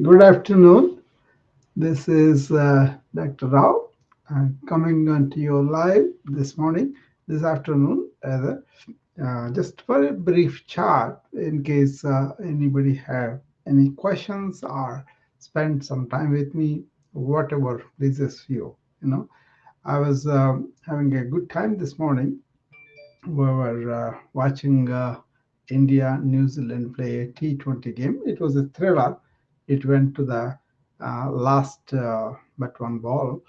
Good afternoon. This is Dr. Rao coming on to you live this morning, this afternoon, rather, just for a brief chat in case anybody have any questions or spend some time with me, whatever pleases you. I was having a good time this morning. We were watching India New Zealand play a T20 game. It was a thriller. It went to the last but one ball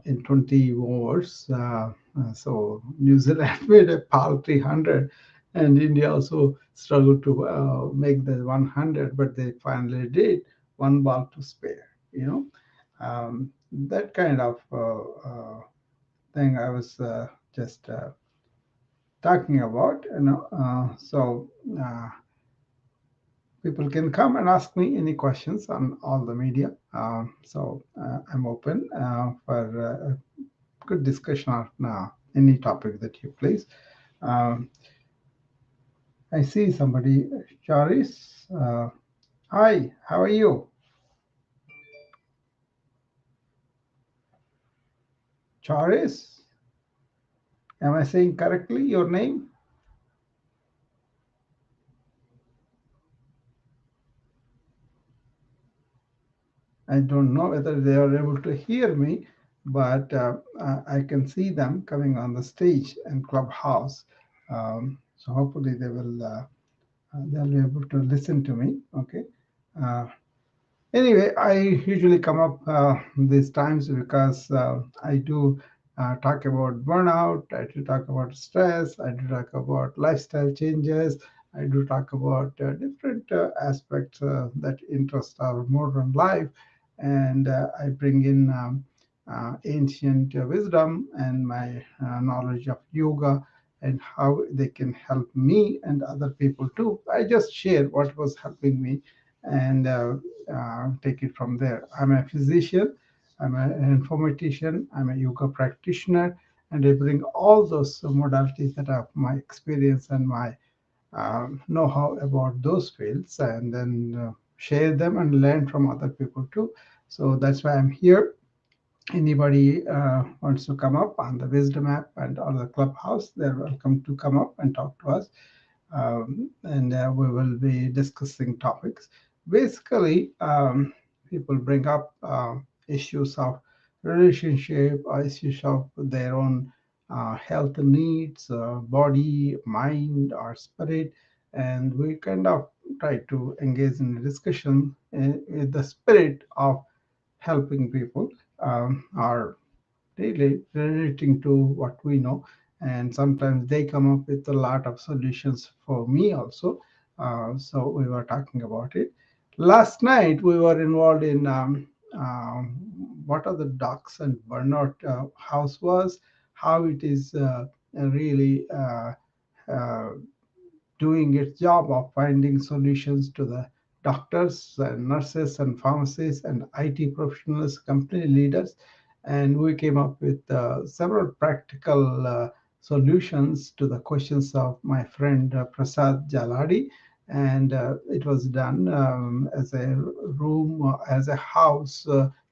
in 20 overs. So New Zealand made a paltry 100, and India also struggled to make the 100, but they finally did. One ball to spare. That kind of thing I was just talking about. People can come and ask me any questions on all the media. I'm open for good discussion on any topic that you please. Um, I see somebody, Charis. Hi, how are you? Charis, am I saying correctly your name? I don't know whether they are able to hear me, but I can see them coming on the stage and clubhouse. So hopefully they'll be able to listen to me. Okay. Uh, Anyway, I usually come up these times because I do talk about burnout, I do talk about stress, I do talk about lifestyle changes, I do talk about different aspects that interest our modern life, and I bring in ancient wisdom and my knowledge of yoga and how they can help me and other people too. I just share what was helping me and take it from there. I'm a physician, I'm an informatician, I'm a yoga practitioner, and I bring all those modalities that are my experience and my know-how about those fields, and then share them and learn from other people too. So that's why I'm here. Anybody wants to come up on the Wisdom app and or the Clubhouse, they're welcome to come up and talk to us, and we will be discussing topics. Basically, people bring up issues of relationship, or issues of their own health needs, body, mind, or spirit, and we kind of try to engage in a discussion with the spirit of helping people, or really relating to what we know, and sometimes they come up with a lot of solutions for me also. So we were talking about it last night. We were involved in what are the docs and burnout house was, how it is really uh, doing its job of finding solutions to the doctors and nurses and pharmacists and IT professionals, company leaders. And we came up with several practical solutions to the questions of my friend Prasad Jaladi. And it was done as a room, as a house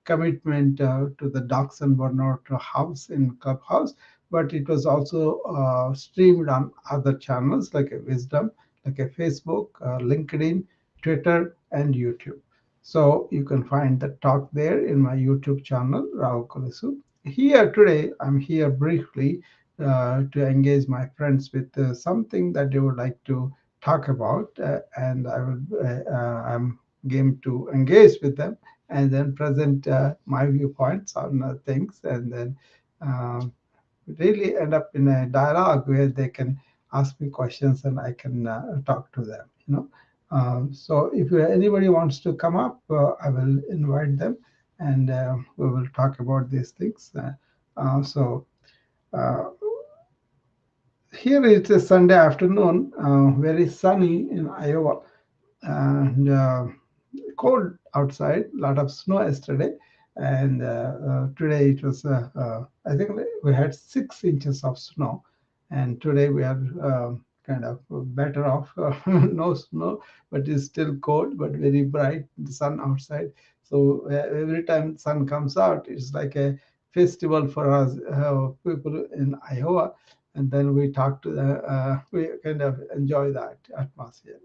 commitment to the Docs and Burnout house in Clubhouse, but it was also streamed on other channels like a Wisdom, like a Facebook, LinkedIn, Twitter, and YouTube. So you can find the talk there in my YouTube channel, Rao Kolisu. Here today, I'm here briefly to engage my friends with something that they would like to talk about, and I'm game to engage with them and then present my viewpoints on things, and then um, really end up in a dialogue where they can ask me questions and I can talk to them. So if anybody wants to come up, I will invite them, and we will talk about these things. So uh, here it's a Sunday afternoon, very sunny in Iowa, and cold outside, a lot of snow yesterday, and today it was, I think we had 6 inches of snow, and today we are kind of better off. No snow, but it's still cold, but very bright, the sun outside. So every time sun comes out, it's like a festival for us people in Iowa. And then we talk to we kind of enjoy that atmosphere.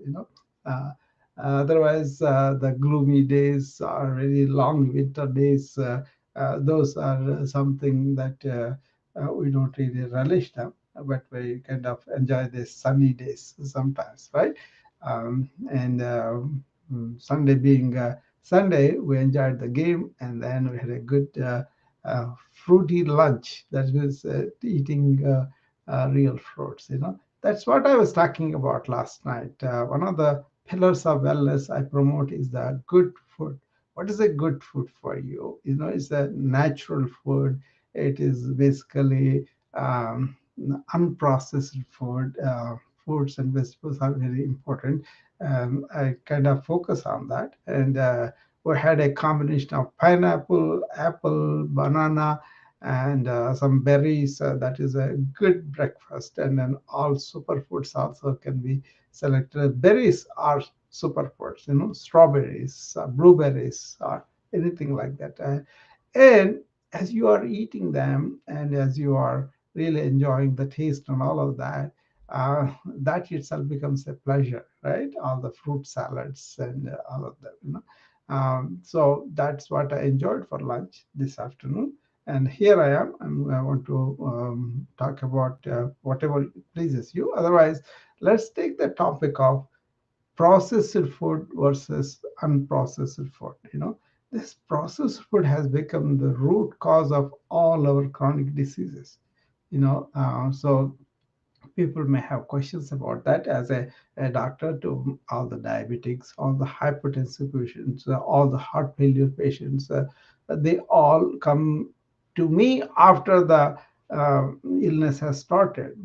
Uh, Otherwise, the gloomy days are really long winter days. Those are something that we don't really relish them, but we kind of enjoy the sunny days sometimes, right? And Sunday being Sunday, we enjoyed the game, and then we had a good fruity lunch. That was eating real fruits. That's what I was talking about last night. One of the pillars of wellness I promote is the good food. What is a good food for you? It's a natural food. It is basically unprocessed food. Fruits and vegetables are very important. I kind of focus on that. And we had a combination of pineapple, apple, banana, and some berries. That is a good breakfast. And then all superfoods also can be selected. Berries are superfoods, strawberries, blueberries, or anything like that. And as you are eating them and as you are really enjoying the taste and all of that, that itself becomes a pleasure, right? All the fruit salads and all of them. So that's what I enjoyed for lunch this afternoon. And here I am. I want to talk about whatever pleases you. Otherwise, let's take the topic of processed food versus unprocessed food. This processed food has become the root cause of all our chronic diseases. So people may have questions about that. As a doctor, to all the diabetics, all the hypertensive patients, all the heart failure patients, they all come to me after the illness has started.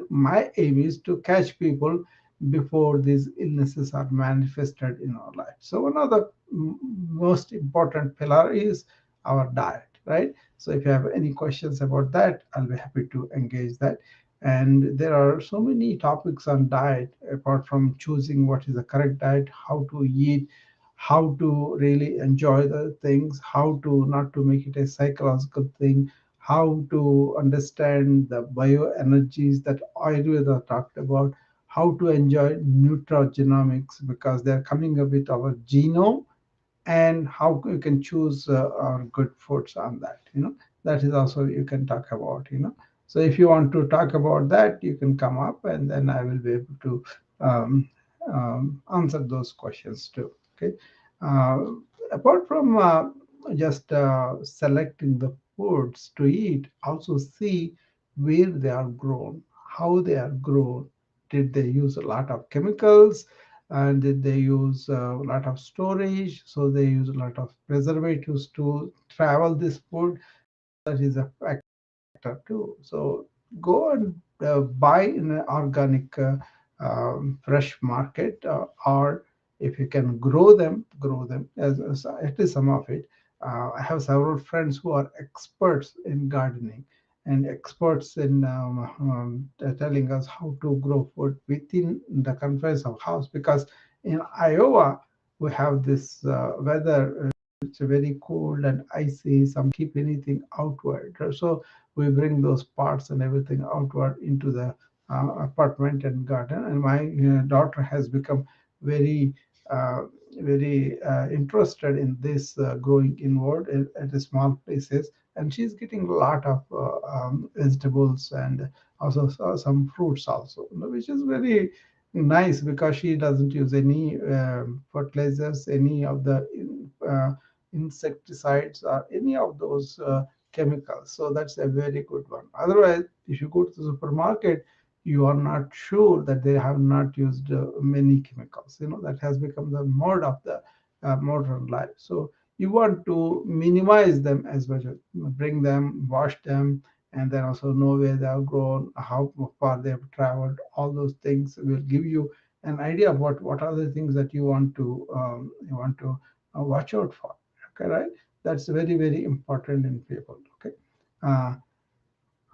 My aim is to catch people before these illnesses are manifested in our life. So one of the most important pillar is our diet, right? So if you have any questions about that, I'll be happy to engage that. And there are so many topics on diet, apart from choosing what is the correct diet, how to eat, how to really enjoy the things, how to not to make it a psychological thing, how to understand the bioenergies that Ayurveda talked about, how to enjoy nutrigenomics because they're coming up with our genome, and how you can choose good foods on that. That is also you can talk about. So if you want to talk about that, you can come up, and then I will be able to um, answer those questions too. Okay. uh, Apart from just selecting the foods to eat, also see where they are grown, how they are grown. Did they use a lot of chemicals, and did they use a lot of storage? So they use a lot of preservatives to travel this food. That is a factor too. So go and buy in an organic fresh market, or if you can grow them as at least some of it. I have several friends who are experts in gardening and experts in telling us how to grow food within the confines of house, because in Iowa we have this weather. It's very cold and icy. Some keep anything outward. So we bring those parts and everything outward into the apartment and garden. And my daughter has become very, uh, very interested in this growing inward at the small places. And she's getting a lot of vegetables and also some fruits also, which is very nice because she doesn't use any fertilizers, any of the uh, insecticides, or any of those chemicals. So that's a very good one. Otherwise, if you go to the supermarket, you are not sure that they have not used many chemicals. That has become the mode of the modern life. So you want to minimize them as much as bring them, wash them, and then also know where they have grown, how far they have traveled. All those things will give you an idea of what are the things that you want to watch out for. Okay, right? That's very, very important in people. Okay. uh,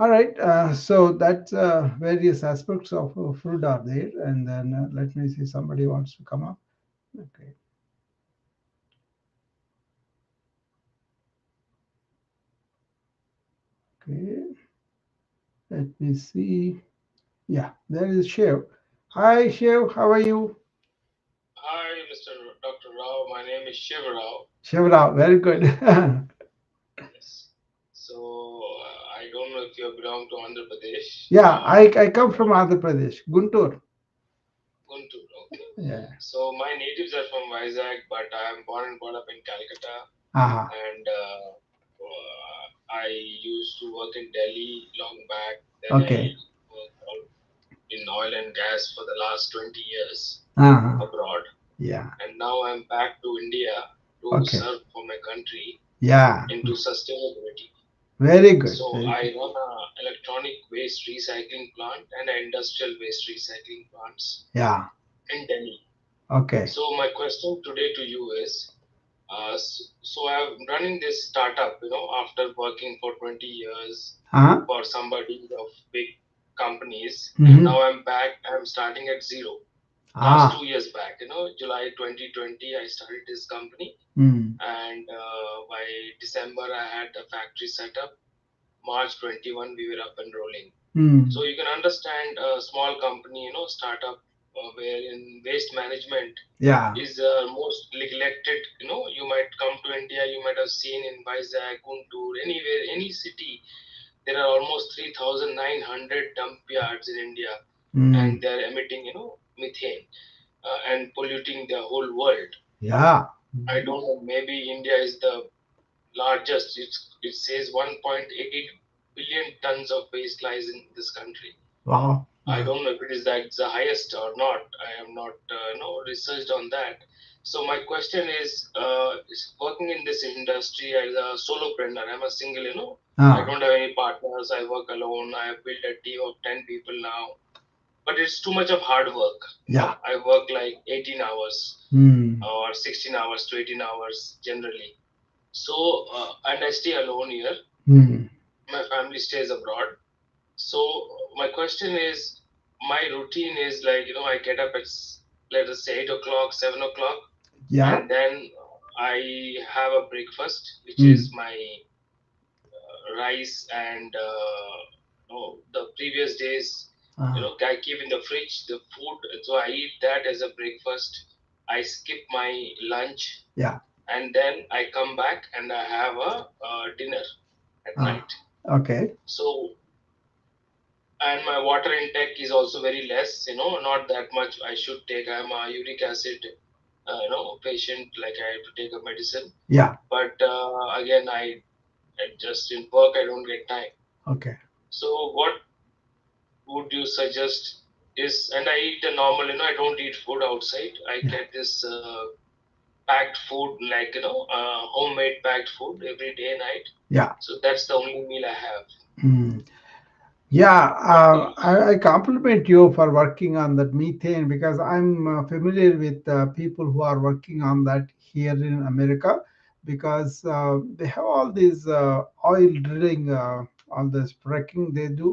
All right, so that's various aspects of food are there, and then let me see. Somebody wants to come up. Okay, okay. Let me see. Yeah, there is Shiv. Hi, Shiv. How are you? Hi, Mr. Dr. Rao. My name is Shiv Rao. Shivrao, very good. Yes. So, I don't know if you belong to Andhra Pradesh. Yeah, I come from Andhra Pradesh, Guntur. Guntur. Okay. Yeah. So, my natives are from Vizag, but I am born and brought up in Calcutta. Aha. And I used to work in Delhi long back. Then I Okay. worked in oil and gas for the last 20 years Uh-huh. abroad. Yeah. And now I'm back to India to Okay. serve for my country Yeah. into sustainability. Very good. So Very I good. run a electronic waste recycling plant and an industrial waste recycling plants Yeah. in Delhi. Okay. So my question today to you is, so I'm running this startup, after working for 20 years Uh-huh. for somebody of big companies, and Mm-hmm. now I'm back. I'm starting at zero. Last Ah. 2 years back, July 2020, I started this company, Mm. and by December I had a factory set up. March 21, we were up and rolling. Mm. So you can understand a small company, startup, where in waste management Yeah. is most neglected. You might come to India, you might have seen in Vizag, Guntur, anywhere, any city, there are almost 3,900 dump yards in India, Mm. and they are emitting, methane and polluting the whole world. Yeah. I don't know, maybe India is the largest. It says 1.8 billion tons of waste lies in this country. Wow. I don't know if it is that the highest or not. I am not researched on that. So my question is working in this industry as a solopreneur. I'm a single. I Ah. don't have any partners. I work alone. I have built a team of 10 people now. But it's too much of hard work. Yeah. I work like 18 hours Mm. or 16 hours to 18 hours generally. So, and I stay alone here. Mm. My family stays abroad. So, my question is, my routine is like, I get up at, let us say, 8 o'clock, 7 o'clock, Yeah. and then I have a breakfast, which is Mm. my rice and the previous days, Ah. I keep in the fridge the food. So, I eat that as a breakfast. I skip my lunch, Yeah. and then I come back and I have a dinner at Ah. night. Okay. So, and my water intake is also very less, not that much I should take. I'm a uric acid, patient, like I have to take a medicine. Yeah. But again, I just in work, I don't get time. Okay. So, what would you suggest is, and I eat the normal, I don't eat food outside. I Yeah. get this packed food, like, homemade packed food every day, night. Yeah. So, that's the only meal I have. Mm. Yeah, What do you say? I compliment you for working on that methane because I'm familiar with people who are working on that here in America because they have all these oil drilling, all this fracking they do,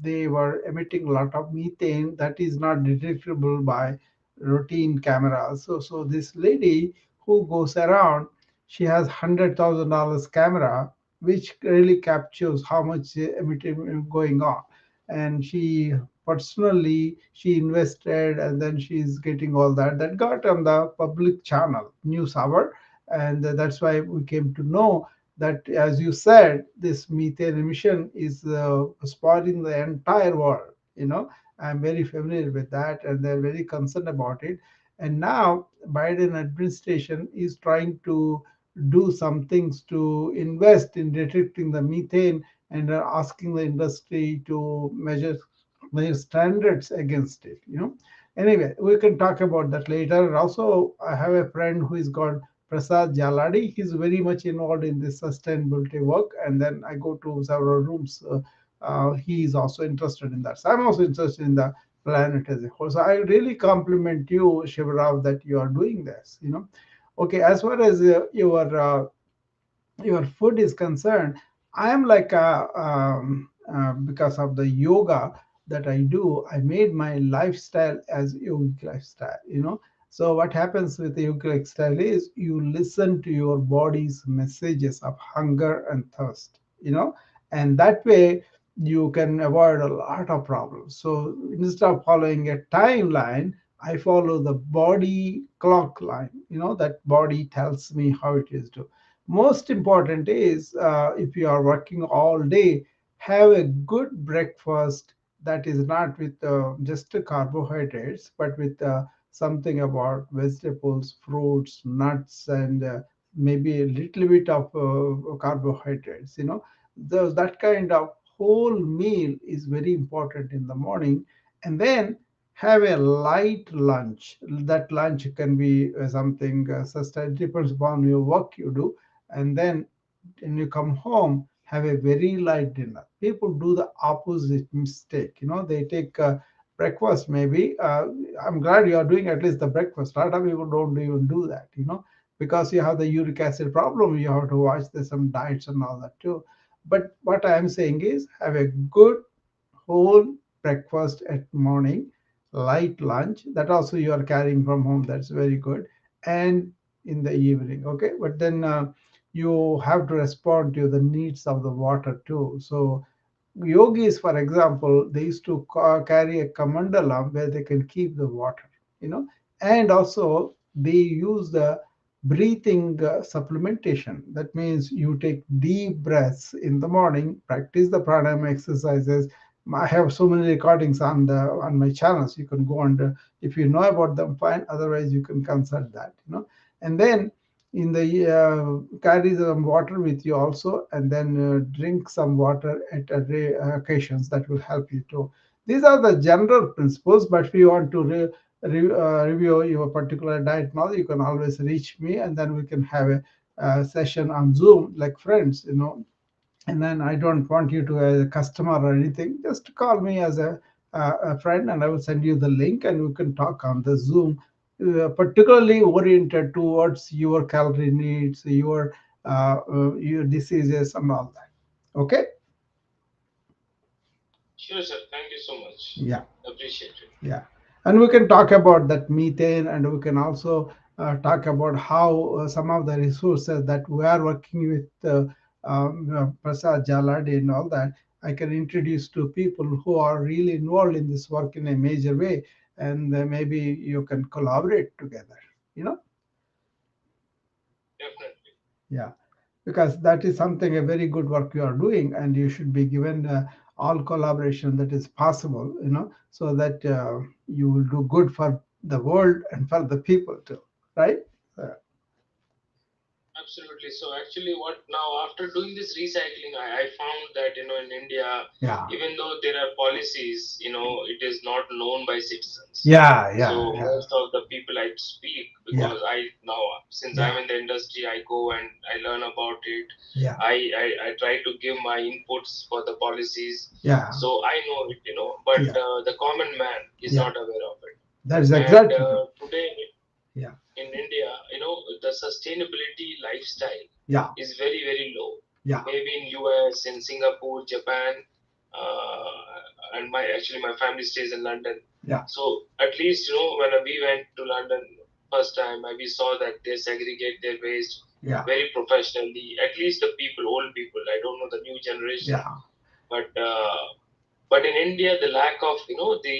they were emitting a lot of methane that is not detectable by routine cameras. So this lady who goes around, she has $100,000 camera which really captures how much emitting going on, and she invested, and then she's getting all that got on the public channel news hour, and that's why we came to know that, as you said, this methane emission is spoiling the entire world. I'm very familiar with that, and they're very concerned about it. And now Biden administration is trying to do some things to invest in detecting the methane, and are asking the industry to measure their standards against it. Anyway, we can talk about that later. And also, I have a friend who is called Prasad Jaladi. He's very much involved in this sustainability work, and then I go to several rooms. He is also interested in that. So I'm also interested in the planet as a whole. So I really compliment you, Shivarav, that you are doing this. Okay, as far as your food is concerned, I am like because of the yoga that I do, I made my lifestyle as yogic lifestyle. So what happens with the yogic lifestyle is you listen to your body's messages of hunger and thirst. And that way you can avoid a lot of problems. So instead of following a timeline, I follow the body clock line. That body tells me how it is to. Most important is if you are working all day, have a good breakfast that is not with just carbohydrates, but with something about vegetables, fruits, nuts, and maybe a little bit of carbohydrates. That kind of whole meal is very important in the morning. And then have a light lunch. That lunch can be something sustained, depends upon your work you do. And then when you come home, have a very light dinner. People do the opposite mistake. They take breakfast maybe. I'm glad you are doing at least the breakfast. A lot of people don't even do that. Because you have the uric acid problem. You have to watch some diets and all that too. But what I am saying is have a good whole breakfast at morning, light lunch that also you are carrying from home. That's very good. And in the evening, okay. But then you have to respond to the needs of the water too. So yogis, for example, they used to carry a kamandalam where they can keep the water, you know, and also they use the breathing supplementation. That means you take deep breaths in the morning, practice the pranayama exercises. I have so many recordings on my channels. You can go and if you know about them, fine. Otherwise, you can consult that. And then in the carry some water with you also, and then drink some water at occasions. That will help you too. These are the general principles, but if you want to review your particular diet now, you can always reach me, and then we can have a session on Zoom like friends. And then I don't want you to as a customer or anything. Just call me as a friend, and I will send you the link, and we can talk on the Zoom, particularly oriented towards your calorie needs, your diseases, and all that. Okay? Sure, sir. Thank you so much. Yeah. Appreciate it. Yeah, and we can talk about that methane, and we can also talk about how some of the resources that we are working with Prasad Jaladi and all that. I can introduce to people who are really involved in this work in a major way, and maybe you can collaborate together. You know, Definitely. yeah, because that is something a very good work you are doing, and you should be given all collaboration that is possible, so that you will do good for the world and for the people too, right? Absolutely. So actually, what now after doing this recycling, I found that in India, Yeah, even though there are policies, it is not known by citizens. yeah, So yeah, yeah, most of the people I speak, yeah, because I now since I'm yeah, in the industry, I go and I learn about it. yeah, I try to give my inputs for the policies, yeah, so I know it, but yeah, the common man is yeah. not aware of it. That is And exactly true. today Yeah, in India, the sustainability lifestyle yeah, is very, very low. yeah, Maybe in US, in Singapore, Japan, uh, and my family stays in London. yeah, So at least when we went to London first time, we saw that they segregate their waste yeah, very professionally. At least the people, old people. I don't know the new generation, yeah, but in India, the lack of the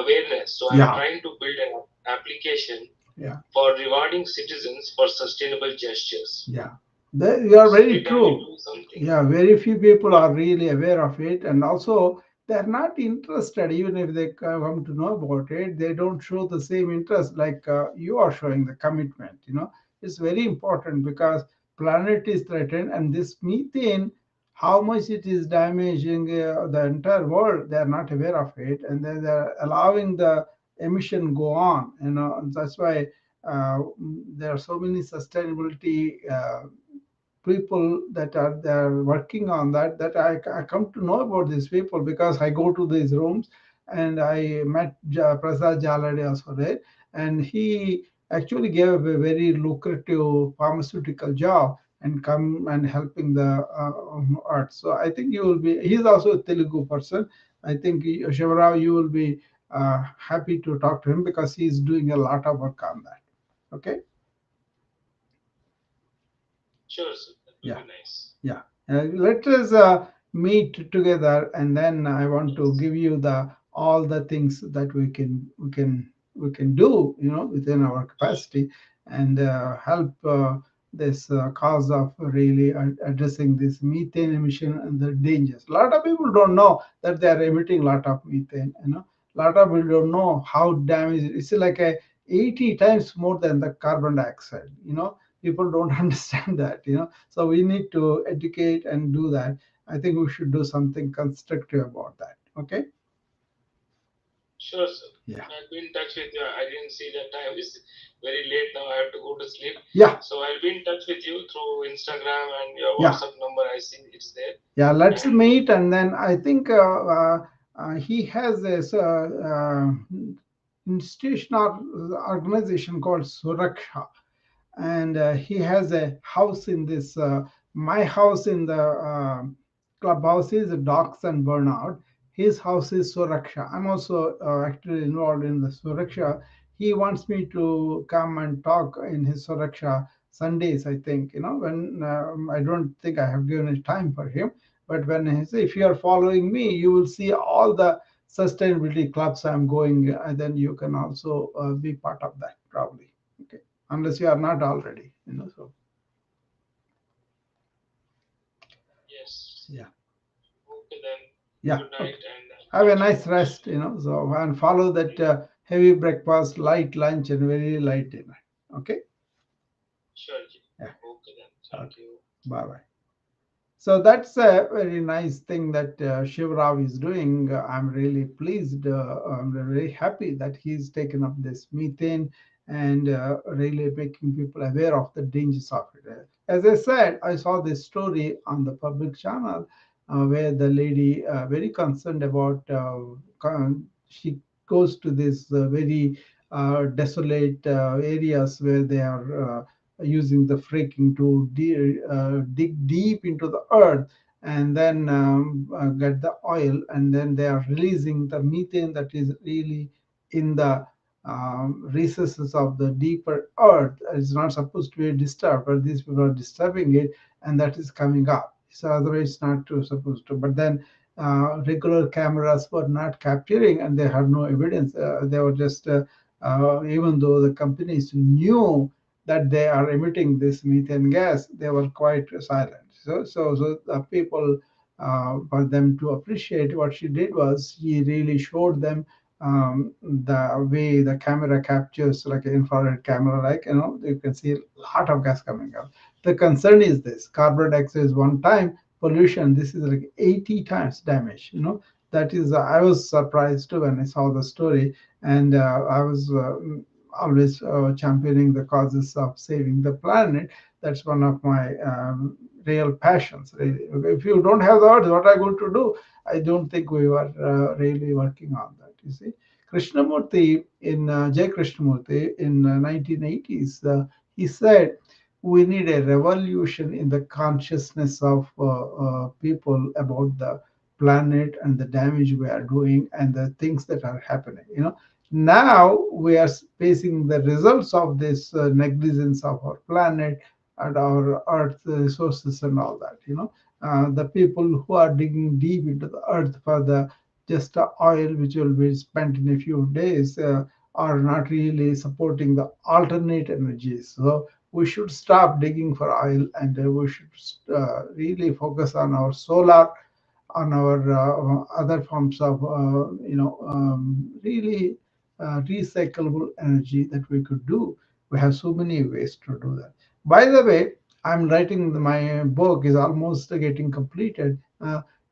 awareness. So I'm yeah, trying to build an application yeah, for rewarding citizens for sustainable gestures. yeah. You are So very did I true. do something? Yeah, very few people are really aware of it, and also they're not interested. Even if they come to know about it, they don't show the same interest like you are showing the commitment. It's very important because planet is threatened, and this methane, how much it is damaging the entire world, they are not aware of it, and they're allowing the emission go on. And that's why there are so many sustainability people that are there working on that I come to know about these people because I go to these rooms, and I met Prasad Jalade also there, and he actually gave a very lucrative pharmaceutical job, and come and helping the earth. So I think you will be. He's also a Telugu person. I think Shivarao, you will be happy to talk to him because he's doing a lot of work on that. Okay. Sure, sir. That will Yeah. be nice. Yeah. Let us meet together, and then I want to Yes. give you the all the things that we can do, within our capacity, and help this cause of really addressing this methane emission and the dangers. A lot of people don't know that they are emitting a lot of methane. A lot of people don't know how damage it's like a 80 times more than the carbon dioxide. People don't understand that. So we need to educate and do that. I think we should do something constructive about that. Okay. Sure, sir. Yeah. I'll be in touch with you. I didn't see that time is very late now. I have to go to sleep. Yeah. So I'll be in touch with you through Instagram and your Yeah. WhatsApp number. I see it's there. Yeah. Let's And meet, and then I think he has this institutional organization called Suraksha, and he has a house in this my house in the clubhouse is docks and burnout. His house is Suraksha. I'm also actually involved in the Suraksha. He wants me to come and talk in his Suraksha Sundays. I think when I don't think I have given it time for him, but when he say, if you are following me, you will see all the sustainability clubs I'm going, and then you can also be part of that probably. Okay, unless you are not already. So yes. yeah, Okay then. yeah. Good night Okay. and Have a thank you nice very much. rest. So and follow that heavy breakfast, light lunch, and very light dinner. Okay. Sure, ji. Yeah. Okay then. Thank Okay. you. Bye bye. So that's a very nice thing that Shivrao is doing. I'm really pleased. I'm very happy that he's taken up this methane and really making people aware of the dangers of it. As I said, I saw this story on the public channel where the lady, very concerned about, she goes to this very desolate areas where they are using the fracking to dig deep into the earth and then get the oil, and then they are releasing the methane that is really in the recesses of the deeper earth. It's not supposed to be disturbed, but these people are disturbing it, and that is coming up. So otherwise it's not too supposed to. But then regular cameras were not capturing, and they had no evidence. They were just even though the companies knew that they are emitting this methane gas, they were quite silent. So the people, for them to appreciate what she did was she really showed them the way the camera captures, like an infrared camera, like you can see a lot of gas coming out. The concern is this: carbon dioxide is one time pollution. This is like 80 times damage. That is, I was surprised too when I saw the story, and I was always championing the causes of saving the planet. That's one of my real passions. Really. If you don't have the earth, what are you going to do? I don't think we were really working on that. You see, Krishnamurti in Jay Krishnamurti in 1980s, he said we need a revolution in the consciousness of people about the planet and the damage we are doing and the things that are happening. Now we are facing the results of this negligence of our planet and our earth resources and all that. The people who are digging deep into the earth for the just oil which will be spent in a few days are not really supporting the alternate energies. So we should stop digging for oil, and we should really focus on our solar, on our other forms of really recyclable energy that we could do. We have so many ways to do that. By the way, I'm writing, my book is almost getting completed.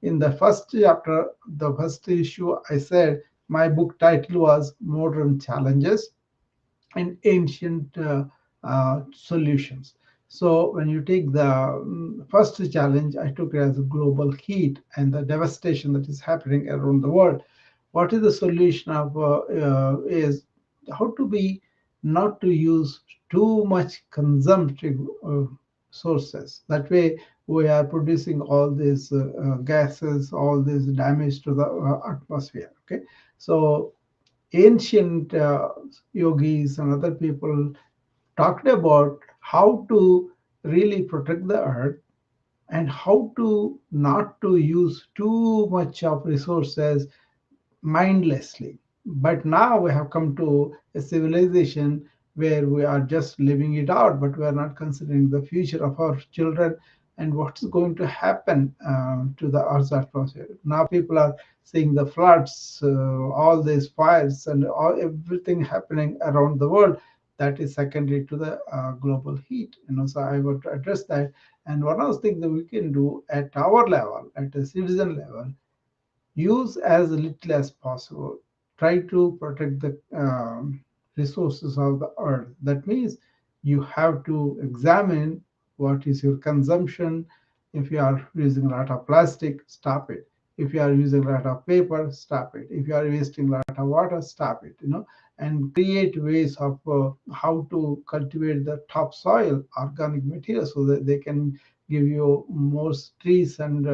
In the first chapter, the first issue, I said my book title was Modern Challenges and Ancient Solutions. So when you take the first challenge, I took it as global heat and the devastation that is happening around the world. What is the solution of is how to be not to use too much consumptive sources. That way, we are producing all these gases, all this damage to the atmosphere. Okay, so ancient yogis and other people talked about how to really protect the earth and how to not to use too much of resources mindlessly. But now we have come to a civilization where we are just living it out, but we are not considering the future of our children and what's going to happen to the Earth's atmosphere. Now people are seeing the floods, all these fires, and everything happening around the world. That is secondary to the global heat. So I would address that. And one of the things that we can do at our level, at a citizen level, use as little as possible. Try to protect the resources of the earth. That means you have to examine what is your consumption. If you are using a lot of plastic, stop it. If you are using a lot of paper, stop it. If you are wasting a lot of water, stop it. And create ways of how to cultivate the topsoil organic material so that they can give you more trees and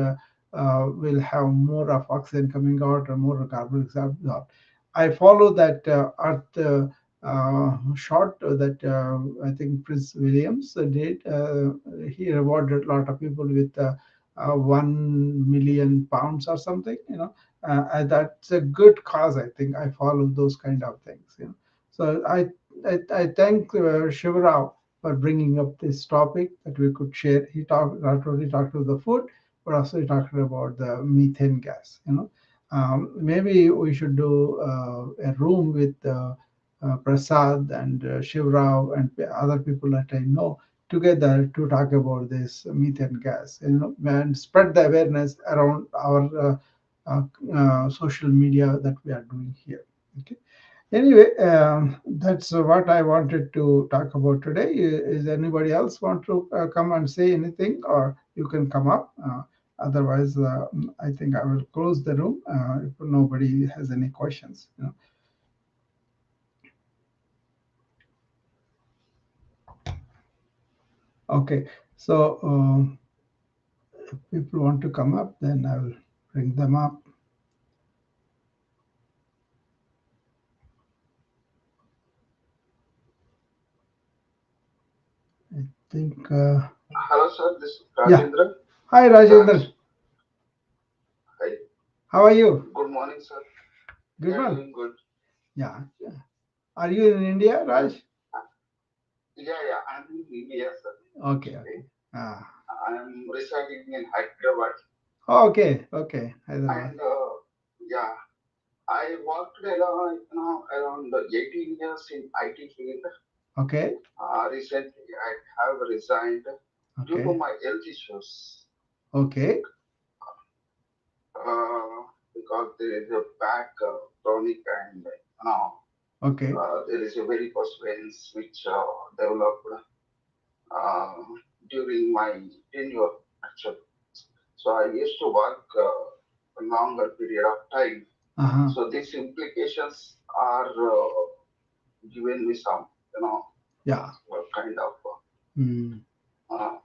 will have more of oxygen coming out and more carbon dioxide absorbed. I follow that Earth shot that I think Prince Williams did. He rewarded a lot of people with 1 million pounds or something. And that's a good cause. I think I follow those kind of things. So I thank Shivrao for bringing up this topic that we could share. He talked not only talked about the food, but also talking about the methane gas. Maybe we should do a room with Prasad and Shivrao and other people that I know together to talk about this methane gas. And spread the awareness around our social media that we are doing here. Okay. Anyway, that's what I wanted to talk about today. Is anybody else want to come and say anything, or you can come up? Otherwise, I think I will close the room if nobody has any questions. Okay, so if people want to come up, then I will bring them up. I think. Hello, sir. This is Yeah. Rajendra. Hi, Rajendra. Hi. How are you? Good morning, sir. Good Yeah, morning. doing good. Yeah. Are you in India, Raj? Uh, yeah. I'm in India, sir. Okay. Actually, Okay. Ah. I'm residing in Hyderabad, Okay. Okay. Hyderabad. and yeah, I worked around 18 years in IT field. Okay. Recently, I have resigned due to Okay. my health issues. Okay. Because there is a back chronic and Okay. there is a varicose veins which developed uh, during my tenure actually. So I used to work a longer period of time. Uh-huh. So these implications are given me some, Yeah. kind of Mm. uh,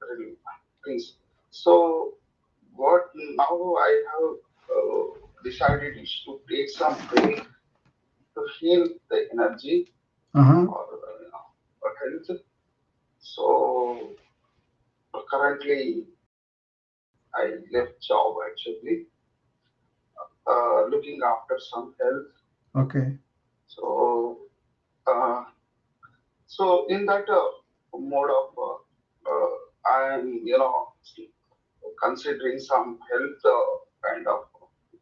really things. So what now I have decided is to take some break to heal the energy Uh-huh. or or health. So currently I left job actually, looking after some health. Okay. So uh, so in that mode of I am considering some health kind of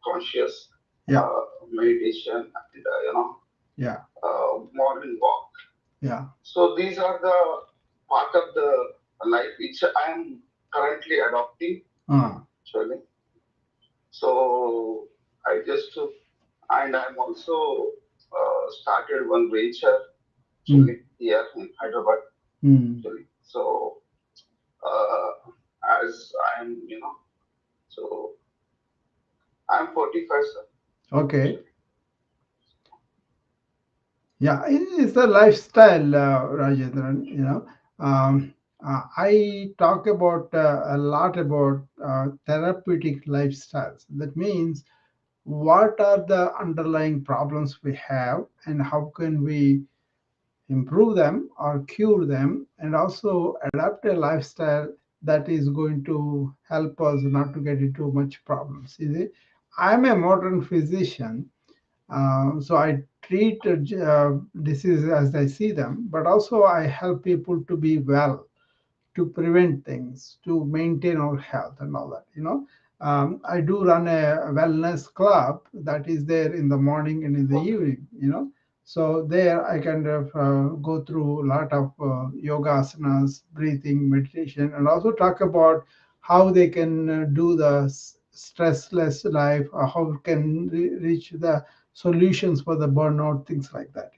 conscious Yeah. meditation and Yeah. morning walk. Yeah. So these are the part of the life which I am currently adopting Uh. actually. So I just and I'm also started one venture Mm. actually here in Hyderabad Mm. actually. So uh, as I'm so I'm 45 sir, Okay. actually. Yeah. It's a lifestyle, Rajendran. I talk about a lot about therapeutic lifestyles. That means what are the underlying problems we have and how can we improve them or cure them, and also adapt a lifestyle that is going to help us not to get into much problems. You see, I'm a modern physician, so I treat diseases as I see them, but also I help people to be well, to prevent things, to maintain our health and all that. I do run a wellness club that is there in the morning and in the evening. So there I kind of go through a lot of yoga asanas, breathing, meditation, and also talk about how they can do the stressless life, or how can reach the solutions for the burnout, things like that.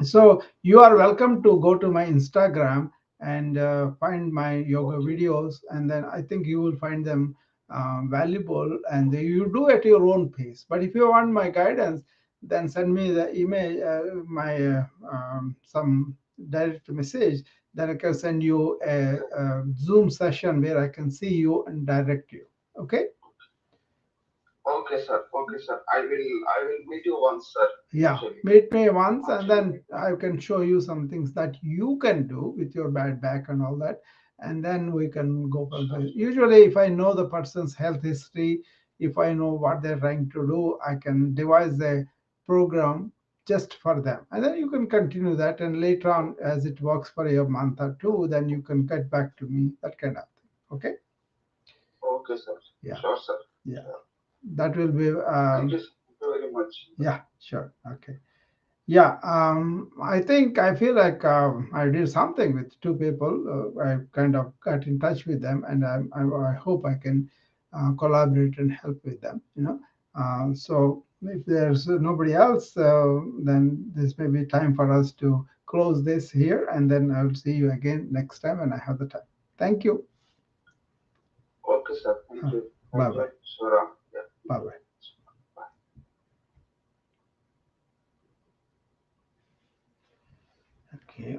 So you are welcome to go to my Instagram and find my yoga Okay. videos, and then I think you will find them valuable, and you do at your own pace. But if you want my guidance, then send me the email, my some direct message. Then I can send you a Zoom session where I can see you and direct you. Okay. Okay, sir. Okay, sir. I will meet you once, sir. Yeah, Actually, meet me once, and actually. then I can show you some things that you can do with your bad back and all that, and then we can go from Sure. there. Usually, if I know the person's health history, if I know what they're trying to do, I can devise a program just for them, and then you can continue that. And later on, as it works for a month or two, then you can get back to me. That kind of thing. Okay? Okay, sir. Yeah, Sure, sir. yeah. Sure. That will be. Thank you very much. Yeah, sure. Okay. Yeah, I think I feel like I did something with two people. I kind of got in touch with them, and I hope I can collaborate and help with them. So if there's nobody else, then this may be time for us to close this here, and then I'll see you again next time when I have the time. Thank you. Okay, sir. Thank you. Bye Thank bye. you, Sura. Yeah. Thank Bye you bye. very much. Bye. Okay.